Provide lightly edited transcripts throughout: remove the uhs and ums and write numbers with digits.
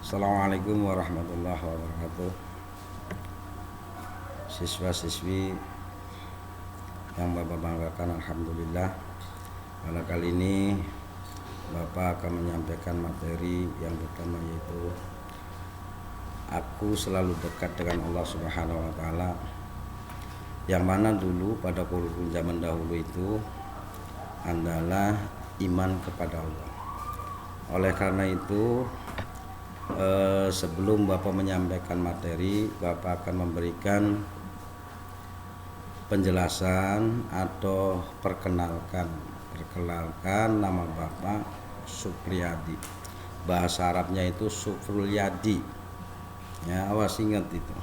Assalamualaikum warahmatullahi wabarakatuh. Siswa-siswi yang Bapak banggakan, alhamdulillah. Pada kali ini Bapak akan menyampaikan materi yang pertama, yaitu aku selalu dekat dengan Allah Subhanahu wa taala. Yang mana dulu pada kurikulum zaman dahulu itu adalah iman kepada Allah. Oleh karena itu, sebelum Bapak menyampaikan materi, Bapak akan memberikan penjelasan atau perkenalkan nama Bapak Supriyadi. Bahasa Arabnya itu Sufrulyadi. Ya, awas ingat itu.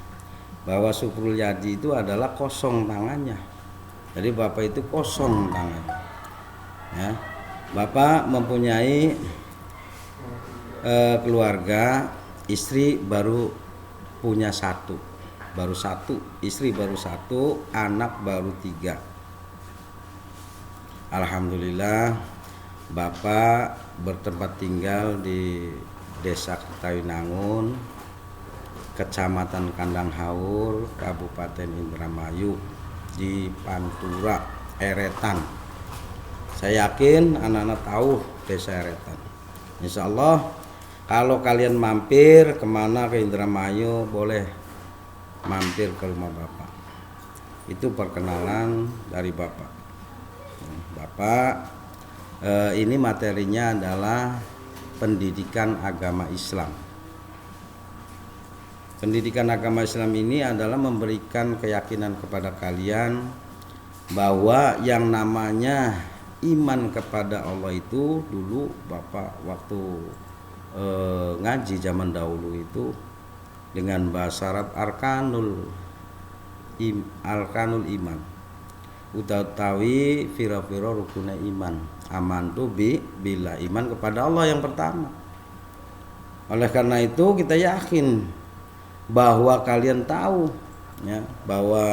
Bahwa Sufrulyadi itu adalah kosong tangannya. Jadi Bapak itu kosong tangannya. Ya. Bapak mempunyai keluarga, istri baru punya satu, istri baru satu, anak baru 3. Alhamdulillah, Bapak bertempat tinggal di Desa Kertawinangun, Kecamatan Kandang Haur, Kabupaten Indramayu, di Pantura, Eretan. Saya yakin anak-anak tahu Desa Eretan. Insya Allah, kalau kalian mampir kemana ke Indramayu, boleh mampir ke rumah Bapak. Itu perkenalan dari Bapak. Bapak, ini materinya adalah pendidikan agama Islam. Pendidikan agama Islam ini adalah memberikan keyakinan kepada kalian bahwa yang namanya iman kepada Allah itu dulu Bapak waktu ngaji zaman dahulu itu dengan bahasa Arab arkanul iman, utawi fira-fira rukune iman, amantu bila iman kepada Allah yang pertama. Oleh karena itu kita yakin bahwa kalian tahu ya, bahwa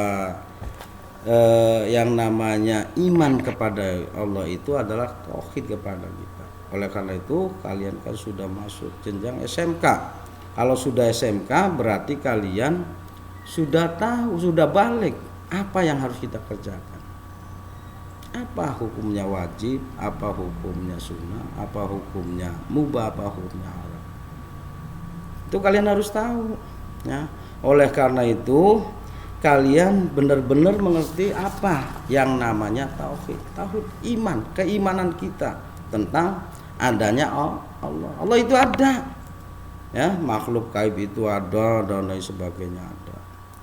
yang namanya iman kepada Allah itu adalah tauhid kepada kita. Oleh karena itu kalian kan sudah masuk jenjang SMK. Kalau sudah SMK berarti kalian sudah tahu, sudah balik apa yang harus kita kerjakan. Apa hukumnya wajib, apa hukumnya sunnah, apa hukumnya mubah, apa hukumnya haram. Itu kalian harus tahu ya. Oleh karena itu kalian benar-benar mengerti apa yang namanya tauhid, iman, keimanan kita tentang adanya Allah. Allah itu ada, ya, makhluk gaib itu ada dan lain sebagainya ada.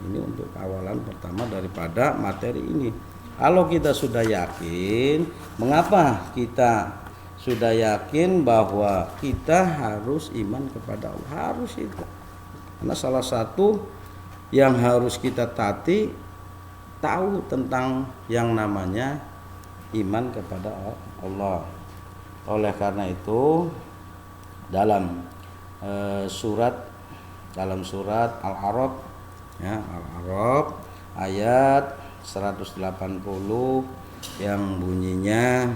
Ini untuk awalan pertama daripada materi ini. Kalau kita sudah yakin, mengapa kita sudah yakin bahwa kita harus iman kepada Allah? Harus itu. Karena salah satu yang harus kita tahu tentang yang namanya iman kepada Allah. Oleh karena itu dalam surat Al-A'raf ya, Al-A'raf ayat 180 yang bunyinya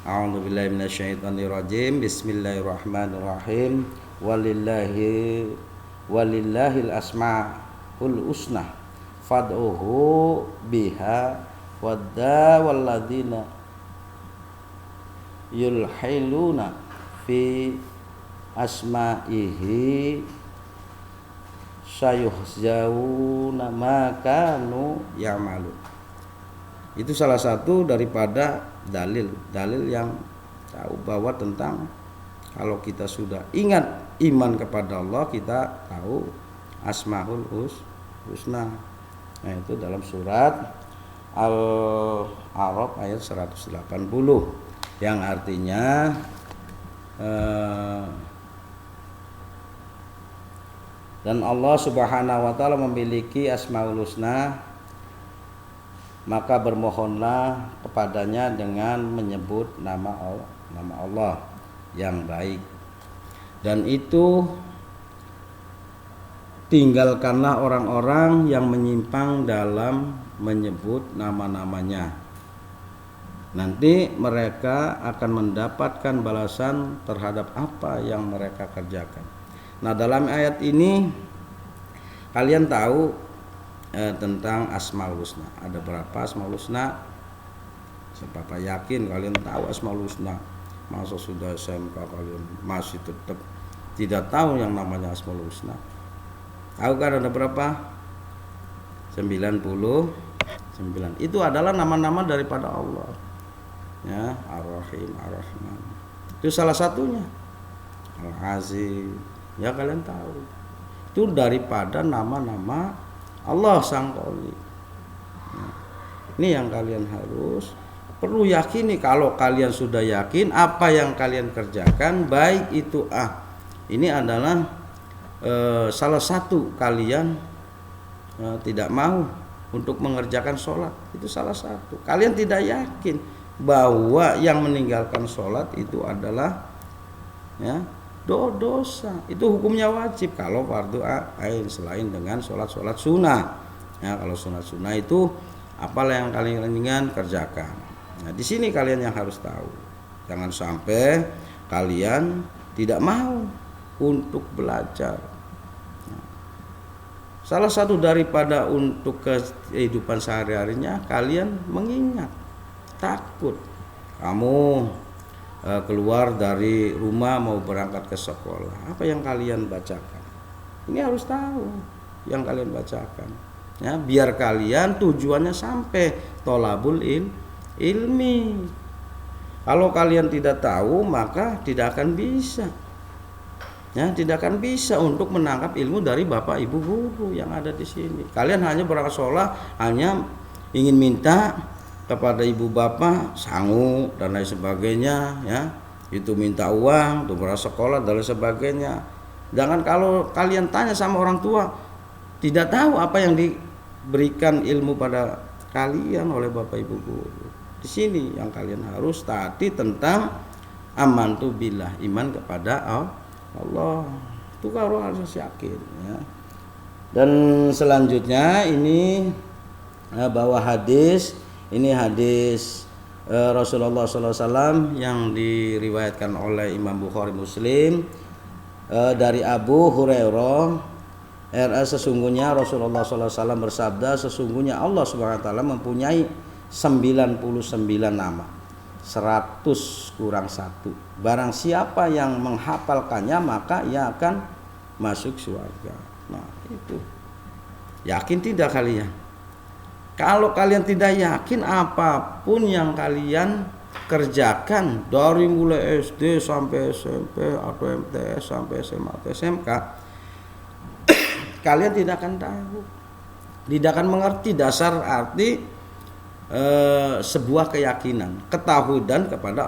A'udzubillahi minasyaitonirrajim, bismillahirrahmanirrahim, walillahil asmaul husna fad'uhu biha wadda walladzina yulhiluna fi asma'ihi sayuhzauna ma kanu ya'malu. Itu salah satu daripada dalil yang tahu bahwa tentang kalau kita sudah ingat iman kepada Allah, kita tahu asmaul husna. Nah, itu dalam surat Al-A'raf ayat 180 yang artinya dan Allah Subhanahu wa taala memiliki asmaul husna, maka bermohonlah kepadanya dengan menyebut nama Allah yang baik. Dan itu tinggalkanlah orang-orang yang menyimpang dalam menyebut nama-namanya. Nanti mereka akan mendapatkan balasan terhadap apa yang mereka kerjakan. Nah, dalam ayat ini kalian tahu tentang Asmaul Husna. Ada berapa Asmaul Husna? Bapak yakin kalian tahu Asmaul Husna. Masa sudah SMK kalian masih tetap tidak tahu yang namanya Asmaul Husna? Tahu kan ada berapa? 99. Itu adalah nama-nama daripada Allah. Ya, Ar-Rahim, Ar-Rahman. Itu salah satunya. Al-Aziz. Ya kalian tahu. Itu daripada nama-nama Allah Sang Qoli. Nah, ini yang kalian harus perlu yakini. Kalau kalian sudah yakin apa yang kalian kerjakan baik itu ini adalah salah satu kalian tidak mau untuk mengerjakan sholat, itu salah satu. Kalian tidak yakin bahwa yang meninggalkan sholat itu adalah dosa. Itu hukumnya wajib kalau fardu ain selain dengan sholat sunnah. Ya, kalau sunnah itu apalah yang kalian ingin kerjakan. Nah, di sini kalian yang harus tahu. Jangan sampai kalian tidak mau untuk belajar. Salah satu daripada untuk kehidupan sehari-harinya kalian mengingat, takut kamu keluar dari rumah mau berangkat ke sekolah, apa yang kalian bacakan? Ini harus tahu yang kalian bacakan, ya, biar kalian tujuannya sampai tolabul ilmi. Kalau kalian tidak tahu maka tidak akan bisa. Ya, tidak akan bisa untuk menangkap ilmu dari bapak ibu guru yang ada di sini. Kalian hanya berangkat sekolah, hanya ingin minta kepada ibu bapak sangu dan lain sebagainya, ya, itu minta uang untuk berangkat sekolah dan lain sebagainya. Jangan kalau kalian tanya sama orang tua, tidak tahu apa yang diberikan ilmu pada kalian oleh bapak ibu guru. Di sini yang kalian harus taati tentang amantu billah, iman kepada Allah. Itu kalau harus yakin, ya. Dan selanjutnya ini bawa hadis. Ini hadis Rasulullah SAW yang diriwayatkan oleh Imam Bukhari Muslim dari Abu Hurairah. Sesungguhnya Rasulullah SAW bersabda, sesungguhnya Allah SWT mempunyai 99 nama, 100 kurang 1. Barang siapa yang menghafalkannya maka ia akan masuk surga. Nah, itu. Yakin tidak kalian? Kalau kalian tidak yakin, apapun yang kalian kerjakan dari mulai SD sampai SMP atau MTS sampai SMA atau SMK, kalian tidak akan tahu, tidak akan mengerti dasar arti sebuah keyakinan, ketahudan kepada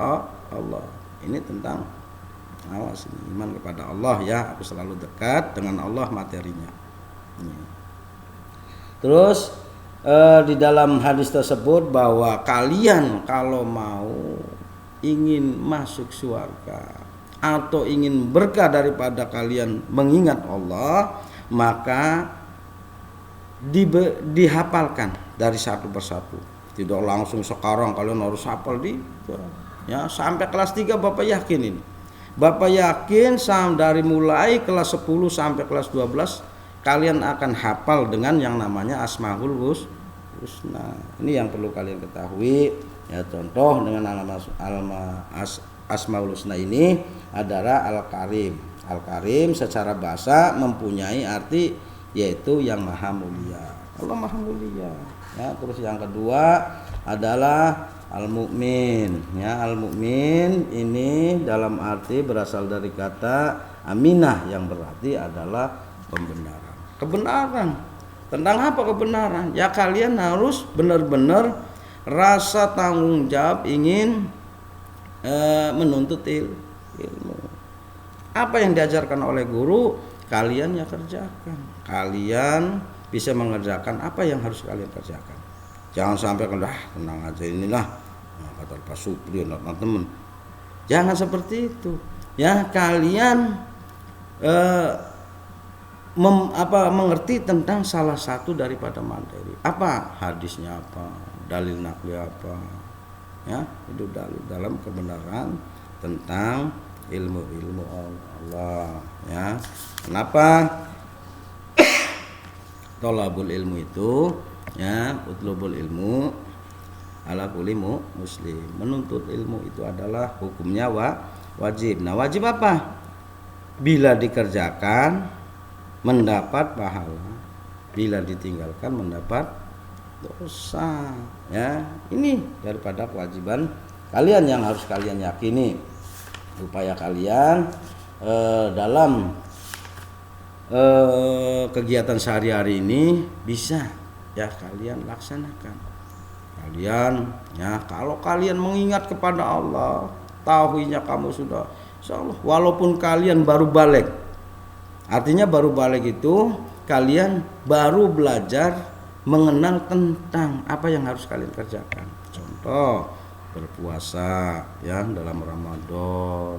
Allah. Ini tentang iman kepada Allah, ya, harus selalu dekat dengan Allah materinya. Terus di dalam hadis tersebut bahwa kalian kalau mau ingin masuk surga atau ingin berkah daripada kalian mengingat Allah, maka dihafalkan dari satu persatu. Tidak langsung sekarang kalian harus hafal ya, sampai kelas 3 Bapak yakin ini. Bapak yakin dari mulai kelas 10 sampai kelas 12 kalian akan hafal dengan yang namanya Asmaul Husna. Ini yang perlu kalian ketahui, ya. Contoh dengan Asmaul Husna ini adalah Al-Karim. Al-Karim secara bahasa mempunyai arti yaitu yang maha mulia. Allah maha mulia, ya. Terus yang kedua adalah Al-Mu'min, ya. Al-Mu'min ini dalam arti berasal dari kata aminah yang berarti adalah pembenaran. Kebenaran. Tentang apa kebenaran? Ya, kalian harus benar-benar rasa tanggung jawab ingin menuntut ilmu. Apa yang diajarkan oleh guru kalian ya kerjakan. Kalian bisa mengerjakan apa yang harus kalian kerjakan. Jangan sampai tenang aja inilah kata Pak Supri dan teman-teman. Jangan seperti itu. Ya, kalian mengerti tentang salah satu daripada materi. Apa hadisnya, apa dalil nakli apa, ya, itu dalil dalam kebenaran tentang ilmu Allah ya. Kenapa tolabul ilmu itu ya, utlubul ilmu ala kulli muslim. Menuntut ilmu itu adalah hukumnya wajib. Nah, wajib apa? Bila dikerjakan mendapat pahala, bila ditinggalkan mendapat dosa ya. Ini daripada kewajiban kalian yang harus kalian yakini, upaya kalian dalam kegiatan sehari-hari ini bisa ya kalian laksanakan. Kalian ya, kalau kalian mengingat kepada Allah, tauhidnya kamu sudah insyaallah, walaupun kalian baru balik. Artinya baru balik itu kalian baru belajar mengenal tentang apa yang harus kalian kerjakan. Contoh berpuasa ya dalam Ramadan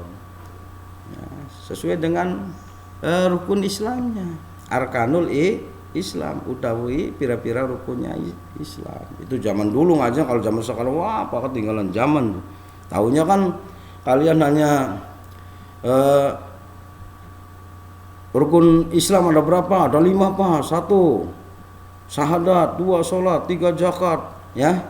ya, sesuai dengan rukun Islamnya, arkanul Islam, utawi pira-pira rukunnya Islam. Itu zaman dulu aja, kalau zaman sekarang wah apa ketinggalan zaman tuh. Taunya kan kalian hanya rukun Islam ada berapa? Ada 5 Pak. 1 syahadat, 2 sholat, 3 zakat ya,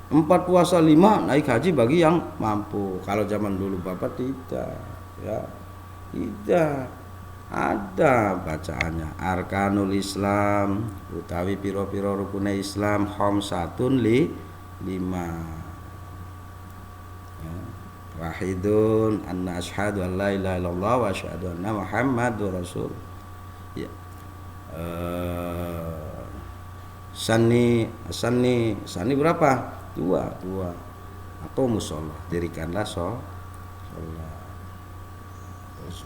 4 puasa, 5 naik haji bagi yang mampu. Kalau zaman dulu Bapak tidak ya, tidak ada bacaannya arkanul Islam utawi piro-piro rukune Islam khamsatun 5 ya. Wahidun anna asyhadu an la ilaha illallah wa asyhadu anna muhammadur rasul ya. Sani berapa? 2 atau musola, dirikanlah sholat.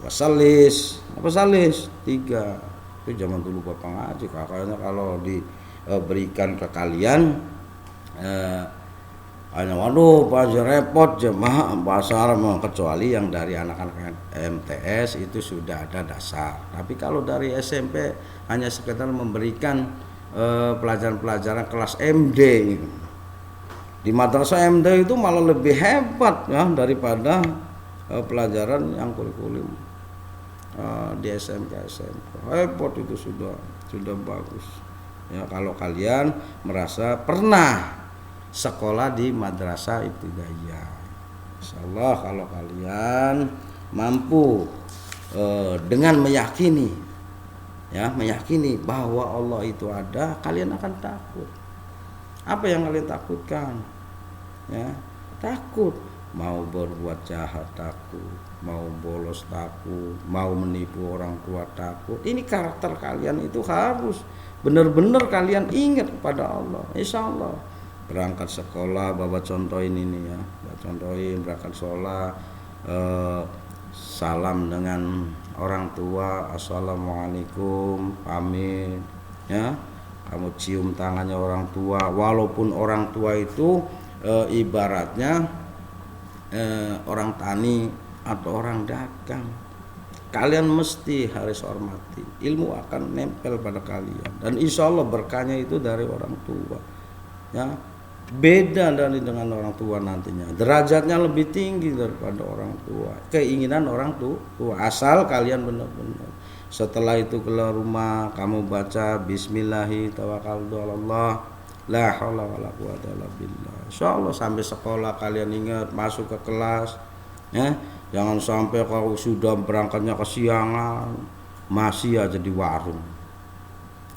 Wasalis, apa salis? 3. Itu zaman dulu Bapak ngaji, kakaknya kalau diberikan ke kalian hanya waduh Pak repot jemaah bahasa Arab, kecuali yang dari anak-anak MTS itu sudah ada dasar. Tapi kalau dari SMP hanya sekedar memberikan pelajaran-pelajaran kelas MD gitu. Di madrasah MD itu malah lebih hebat ya daripada pelajaran yang kurikulum di SMK repot. Itu sudah bagus ya kalau kalian merasa pernah sekolah di madrasah ibtidaiyah. Insyaallah kalau kalian mampu dengan meyakini bahwa Allah itu ada, kalian akan takut. Apa yang kalian takutkan ya? Takut mau berbuat jahat takut, mau bolos takut, mau menipu orang tua takut. Ini karakter kalian itu harus benar-benar kalian ingat kepada Allah. Insyaallah berangkat sekolah Bapak contohin ini ya, Bapak contohin berangkat sekolah salam dengan orang tua, assalamualaikum, pamit ya. Kamu cium tangannya orang tua, walaupun orang tua itu ibaratnya orang tani atau orang dagang, kalian mesti harus hormati. Ilmu akan nempel pada kalian dan insya Allah berkahnya itu dari orang tua ya. Beda dengan orang tua, nantinya derajatnya lebih tinggi daripada orang tua, keinginan orang tua, asal kalian benar-benar setelah itu keluar rumah kamu baca bismillahi tawakkaltu Allah la haula wala quwata illa billah. Insyaallah sampai sekolah kalian ingat, masuk ke kelas ya, jangan sampai kalau sudah berangkatnya kesiangan masih aja di warung.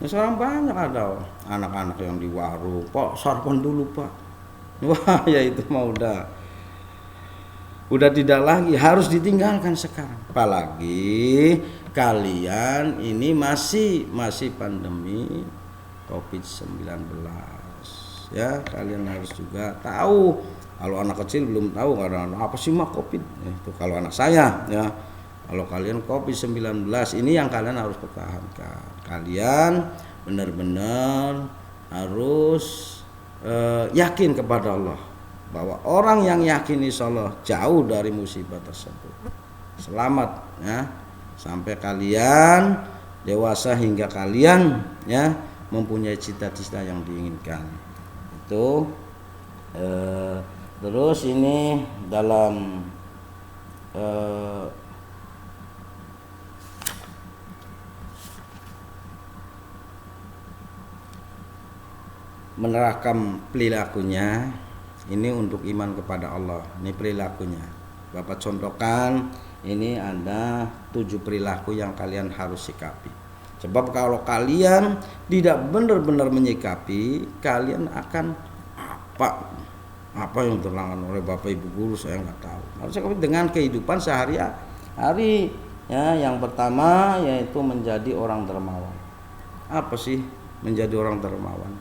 Nah, sekarang banyak ada anak-anak yang di warung, Pak sarapan dulu Pak. Wah ya itu mah udah tidak lagi, harus ditinggalkan sekarang. Apalagi kalian ini masih pandemi COVID-19 ya, kalian harus juga tahu. Kalau anak kecil belum tahu karena apa sih mah COVID itu, kalau anak saya ya. Kalau kalian COVID-19 ini yang kalian harus pertahankan. Kalian benar-benar harus yakin kepada Allah, bahwa orang yang yakin insya Allah jauh dari musibah tersebut, selamat ya, sampai kalian dewasa hingga kalian ya mempunyai cita-cita yang diinginkan itu. Terus ini dalam menerapkan perilakunya. Ini untuk iman kepada Allah. Ini perilakunya. Bapak contohkan, ini ada 7 perilaku yang kalian harus sikapi. Sebab kalau kalian tidak benar-benar menyikapi, kalian akan apa yang terangkan oleh Bapak Ibu guru saya nggak tahu. Harus sikapi dengan kehidupan sehari-hari. Ya, yang pertama yaitu menjadi orang dermawan. Apa sih menjadi orang dermawan?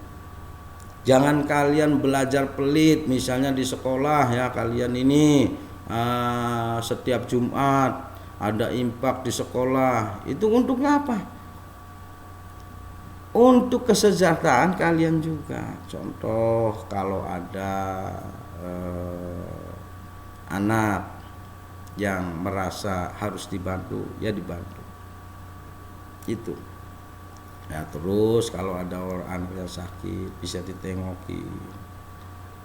Jangan kalian belajar pelit, misalnya di sekolah ya, kalian ini setiap Jumat ada infak di sekolah. Itu untuknya apa? Untuk kesejahteraan kalian juga. Contoh kalau ada anak yang merasa harus dibantu, ya dibantu. Itu. Ya, terus kalau ada orang anak yang sakit bisa ditengoki.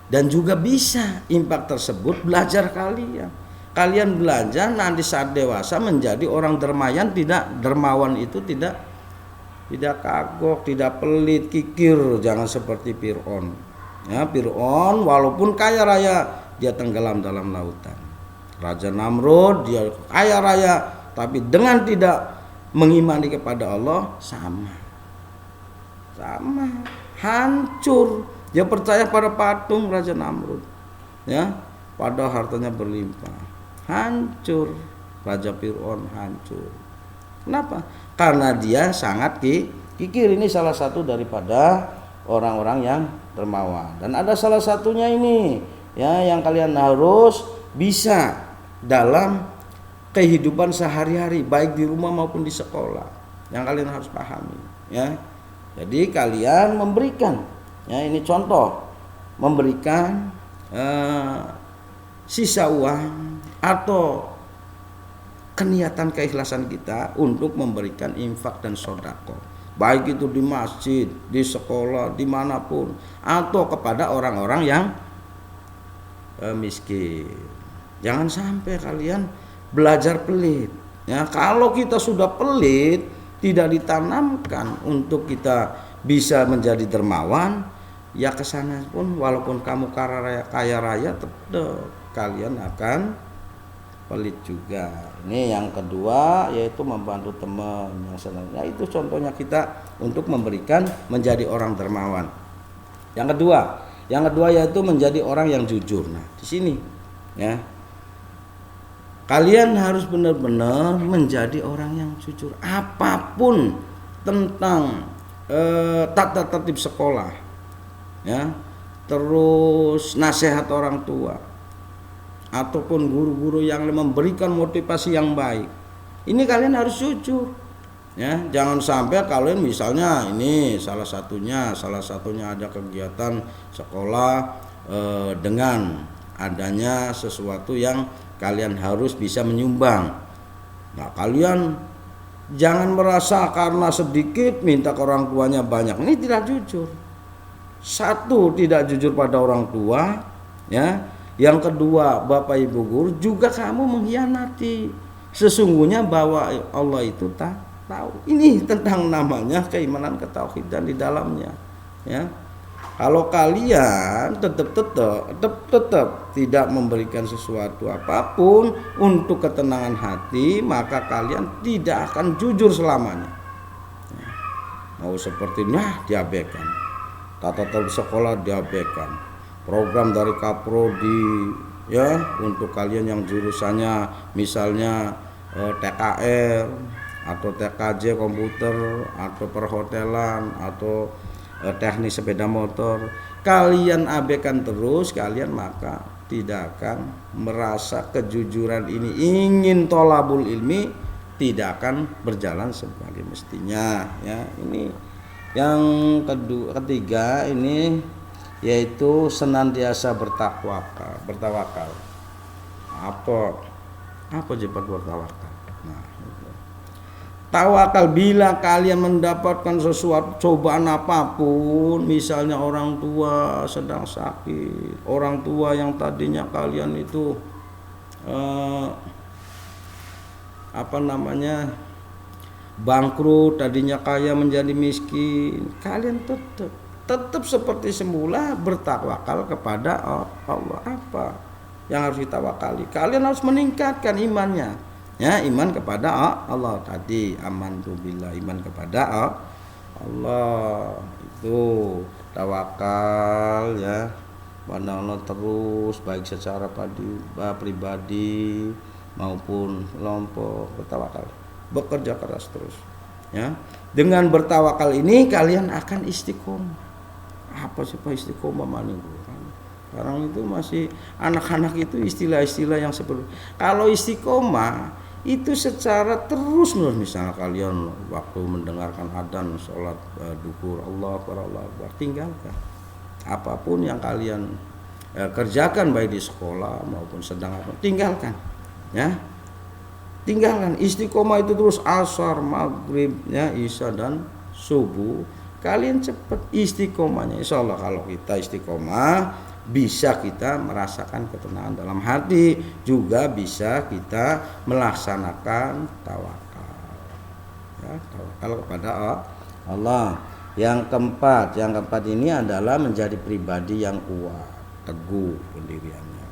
Dan juga bisa infak tersebut belajar kalian. Kalian belajar nanti saat dewasa menjadi orang dermawan itu tidak kagok, tidak pelit, kikir, jangan seperti Fir'aun. Ya, Fir'aun walaupun kaya raya dia tenggelam dalam lautan. Raja Namrud dia kaya raya tapi dengan tidak mengimani kepada Allah sama hancur. Dia percaya pada patung Raja Namrud, ya, padahal hartanya berlimpah. Hancur Raja Fir'aun, hancur. Kenapa? Karena dia sangat kikir. Ini salah satu daripada orang-orang yang dermawan. Dan ada salah satunya ini ya yang kalian harus bisa dalam kehidupan sehari-hari, baik di rumah maupun di sekolah, yang kalian harus pahami ya. Jadi kalian memberikan ya, ini contoh memberikan sisa uang atau keniatan keikhlasan kita untuk memberikan infak dan sodako, baik itu di masjid, di sekolah, dimanapun, atau kepada orang-orang yang miskin. Jangan sampai kalian belajar pelit. Ya, kalau kita sudah pelit, tidak ditanamkan untuk kita bisa menjadi dermawan, ya kesana pun walaupun kamu kaya raya tetap kalian akan pelit juga. Ini yang kedua yaitu membantu teman yang senang. Ya, itu contohnya kita untuk memberikan menjadi orang dermawan. Yang kedua yaitu menjadi orang yang jujur. Nah, di sini ya. Kalian harus benar-benar menjadi orang yang jujur apapun tentang tata tertib sekolah, ya, terus nasihat orang tua, ataupun guru-guru yang memberikan motivasi yang baik. Ini kalian harus jujur, ya. Jangan sampai kalian misalnya ini salah satunya ada kegiatan sekolah dengan adanya sesuatu yang kalian harus bisa menyumbang. Nah, kalian jangan merasa karena sedikit minta ke orang tuanya banyak. Ini tidak jujur. Satu, tidak jujur pada orang tua, ya. Yang kedua, Bapak Ibu guru, juga kamu mengkhianati. Sesungguhnya bahwa Allah itu tak tahu. Ini tentang namanya keimanan ketauhidan di dalamnya, ya. Kalau kalian tetap tidak memberikan sesuatu apapun untuk ketenangan hati, maka kalian tidak akan jujur selamanya. Mau seperti diabaikan, tata tertib sekolah diabaikan, program dari Kaprodi ya untuk kalian yang jurusannya misalnya TKR atau TKJ komputer atau perhotelan atau teknik sepeda motor, kalian abaikan terus, kalian maka tidak akan merasa kejujuran ini ingin tolabul ilmi, tidak akan berjalan sebagai mestinya ya. Ini yang ketiga ini yaitu senantiasa bertawakal. Apa jebat bertawakal? Nah, tawakal bila kalian mendapatkan sesuatu cobaan apapun, misalnya orang tua sedang sakit, orang tua yang tadinya kalian itu bangkrut, tadinya kaya menjadi miskin, kalian tetap tetap seperti semula bertawakal kepada Allah. Apa yang harus ditawakali? Kalian harus meningkatkan imannya, ya, iman kepada Allah tadi, amantu billah, iman kepada Allah, itu tawakal, ya, pada Allah terus, baik secara pribadi maupun kelompok, bertawakal, bekerja keras terus, ya. Dengan bertawakal ini kalian akan istiqomah. Apa sih Pak istiqomah mana? Sekarang itu masih anak-anak itu istilah-istilah yang seperti, kalau istiqomah itu secara terus menerus, misalnya kalian waktu mendengarkan adzan sholat duhur, Allah Akbar, tinggalkan apapun yang kalian kerjakan baik di sekolah maupun sedang apa, tinggalkan, ya, tinggalkan. Istiqomah itu terus asar, maghrib, ya, isya dan subuh. Kalian cepat istiqomahnya. Insya Allah kalau kita istiqomah, bisa kita merasakan ketenangan dalam hati, juga bisa kita melaksanakan tawakal, ya, tawakal kepada Allah. Yang keempat ini adalah menjadi pribadi yang kuat, teguh pendiriannya.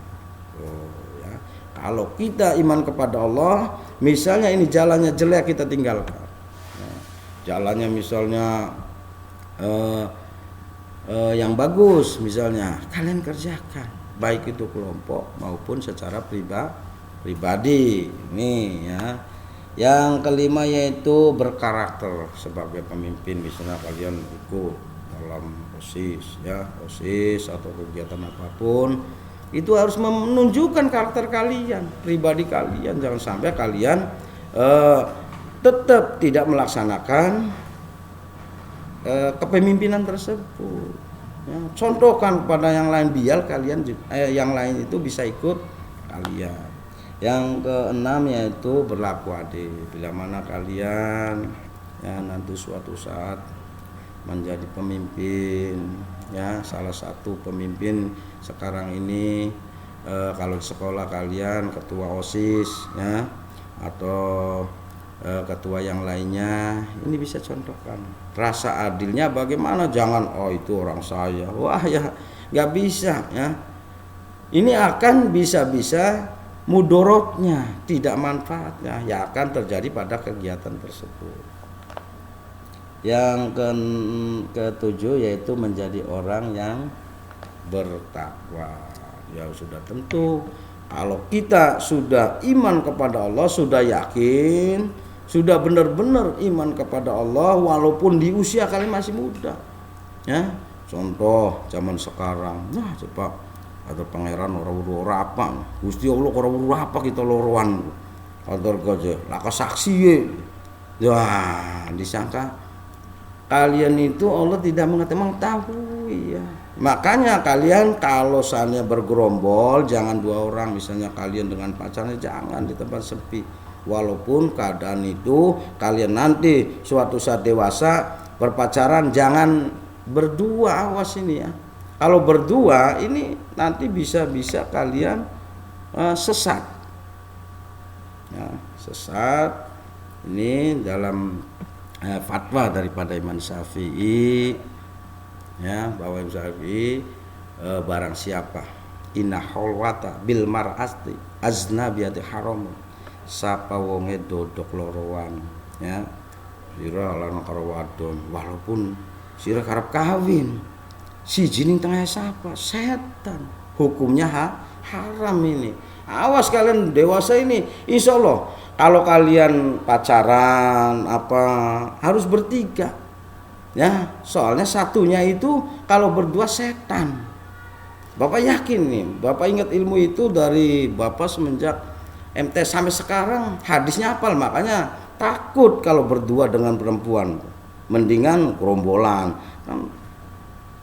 Ya. Kalau kita iman kepada Allah, misalnya ini jalannya jelek, kita tinggalkan. Ya. Jalannya misalnya yang bagus, misalnya kalian kerjakan, baik itu kelompok maupun secara pribadi. Ini, ya. Yang kelima yaitu berkarakter sebagai pemimpin, misalnya kalian ikut dalam OSIS, ya, OSIS atau kegiatan apapun, itu harus menunjukkan karakter kalian, pribadi kalian. Jangan sampai kalian tetap tidak melaksanakan kepemimpinan tersebut, ya. Contohkan kepada yang lain biar kalian yang lain itu bisa ikut kalian. Yang keenam yaitu berlaku adil. Bila mana kalian, ya, nanti suatu saat menjadi pemimpin, ya, salah satu pemimpin sekarang ini, kalau di sekolah kalian ketua OSIS, ya, atau ketua yang lainnya, ini bisa contohkan rasa adilnya bagaimana. Jangan itu orang saya, wah, ya, nggak bisa, ya. Ini akan bisa mudorotnya, tidak manfaatnya, ya, akan terjadi pada kegiatan tersebut. Yang ketujuh yaitu menjadi orang yang bertakwa. Ya, sudah tentu kalau kita sudah iman kepada Allah, sudah yakin, sudah benar-benar iman kepada Allah, walaupun di usia kalian masih muda, ya. Contoh zaman sekarang, nah, coba ada pangeran orang-orang apa, Gusti Allah orang-orang apa kita loroan, atau gajah laka saksi, ya, disangka kalian itu Allah tidak mengetahui, ya. Makanya kalian kalau seandainya bergerombol, jangan 2 orang, misalnya kalian dengan pacarnya, jangan di tempat sepi. Walaupun keadaan itu kalian nanti suatu saat dewasa berpacaran, jangan berdua, awas ini, ya. Kalau berdua ini nanti bisa kalian sesat, ya, sesat. Ini dalam fatwa daripada Imam Syafi'i, ya, bahwa Imam Syafi'i barang siapa inna holwata bil mar'asti aznabiyati haram, sapa wonge dodok lorowan, ya, sira lan karo wadon, walaupun sira karep kawin, siji ning tengah sapa setan, hukumnya haram ini. Awas kalian dewasa ini, insya Allah kalau kalian pacaran apa harus bertiga, ya, soalnya satunya itu kalau berdua setan. Bapak yakin nih, Bapak ingat ilmu itu dari Bapak semenjak MT sampai sekarang, hadisnya hafal, makanya takut kalau berdua dengan perempuan, mendingan gerombolan, kan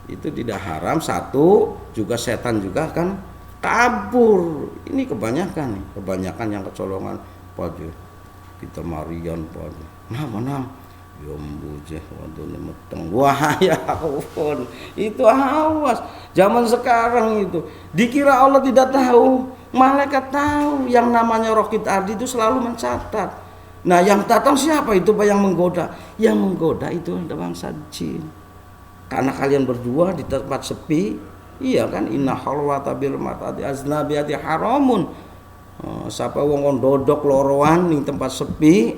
itu tidak haram. Satu juga setan juga kan kabur. Ini kebanyakan yang kecolongan, padu kita marian padu, nah mana yombu je wadone meteng, wah, ya ampun, itu awas. Zaman sekarang itu dikira Allah tidak tahu, malaikat tahu. Yang namanya Raqib Adi itu selalu mencatat. Nah, yang datang siapa itu Pak yang menggoda? Yang menggoda itu ada bangsa jin. karena kalian berdua di tempat sepi, iya kan, inna khalwata bil matati aznabiyati haramun. Sapa wong kon dodok loroan ning tempat sepi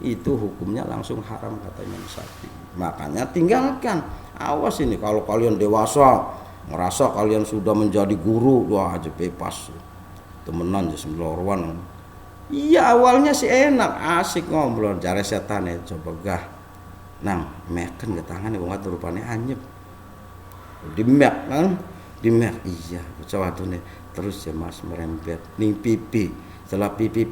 itu hukumnya langsung haram kata Imam Syafi'i. Makanya tinggalkan. Awas ini kalau kalian dewasa ngerasa kalian sudah menjadi guru, wah aja bebas. Temenan aja loroan. Iya awalnya sih enak, asik ngobrol, jare setan coba gah. Nang meken ke tangan wong atuh rupane anyep. Dimek kan? Dimek iya, cowadune terus ya Mas merembet ning pipi. Setelah pipi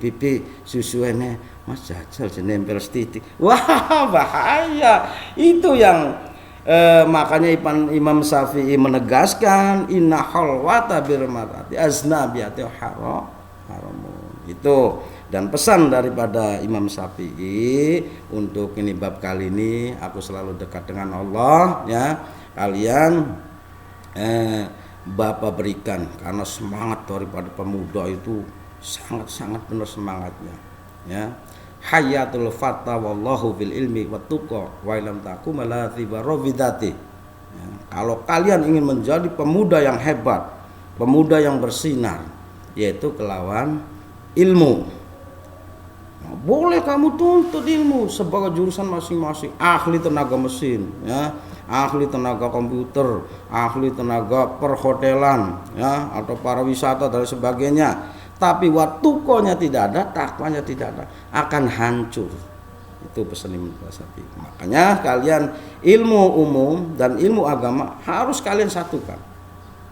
susuene Mas jajal nempel titik. Wah, bahaya. Itu yang makanya Imam Syafi'i menegaskan inna khalwata bil mar'ati aznabiyati haram. Itu dan pesan daripada Imam Syafi'i untuk ini bab kali ini, aku selalu dekat dengan Allah ya. Kalian Bapak berikan karena semangat daripada pemuda itu sangat-sangat benar semangatnya ya. Hayatul fata wallahu fil ilmi wattaqwa wa lam takum la tibarawidati ya. Kalau kalian ingin menjadi pemuda yang hebat, pemuda yang bersinar, yaitu kelawan ilmu. Nah, boleh kamu tuntut ilmu sebagai jurusan masing-masing, ahli tenaga mesin ya, ahli tenaga komputer, ahli tenaga perhotelan ya, atau pariwisata dan sebagainya. Tapi watukonya tidak ada, takwanya tidak ada, akan hancur. Itu pesan Imam Syafi'i. Makanya kalian ilmu umum dan ilmu agama harus kalian satukan.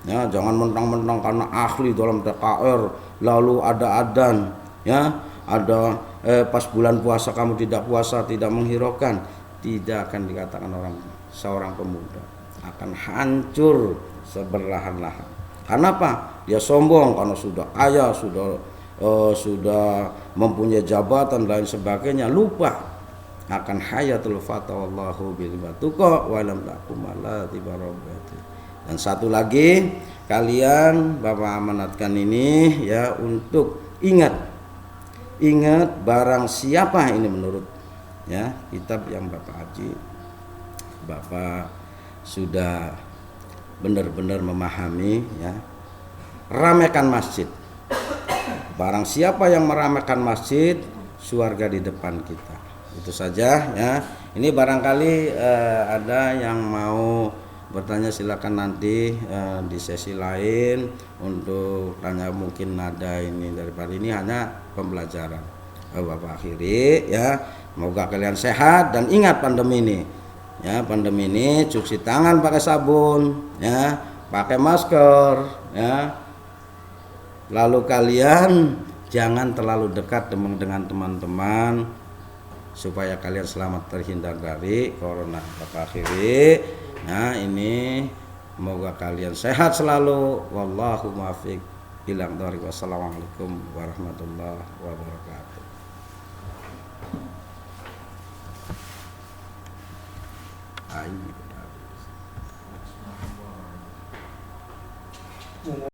Ya, jangan mentang-mentang karena ahli dalam TKR lalu ada adan ya, ada pas bulan puasa kamu tidak puasa, tidak menghiraukan, tidak akan dikatakan seorang pemuda, akan hancur seberlahan-lahan. Karena apa? Dia sombong karena sudah kaya, sudah mempunyai jabatan dan lain sebagainya, lupa akan hayatul fata wallahu bil batuqa wa lam takum ala tibarabati. Dan satu lagi, kalian Bapak amanatkan ini ya, untuk ingat barang siapa ini menurut ya kitab yang Bapak haji, Bapak sudah benar-benar memahami ya, ramaikan masjid. Barang siapa yang meramaikan masjid, surga di depan kita. Itu saja ya. Ini barangkali ada yang mau bertanya, silakan nanti di sesi lain untuk tanya, mungkin ada ini daripada ini hanya pembelajaran. Bapak akhiri ya, semoga kalian sehat dan ingat pandemi ini ya, pandemi ini cuci tangan pakai sabun ya, pakai masker ya, lalu kalian jangan terlalu dekat dengan teman-teman supaya kalian selamat terhindar dari corona. Bapak akhiri. Nah ini semoga kalian sehat selalu. Wallahu muwaffiq. Bilang dari wassalamualaikum warahmatullahi wabarakatuh.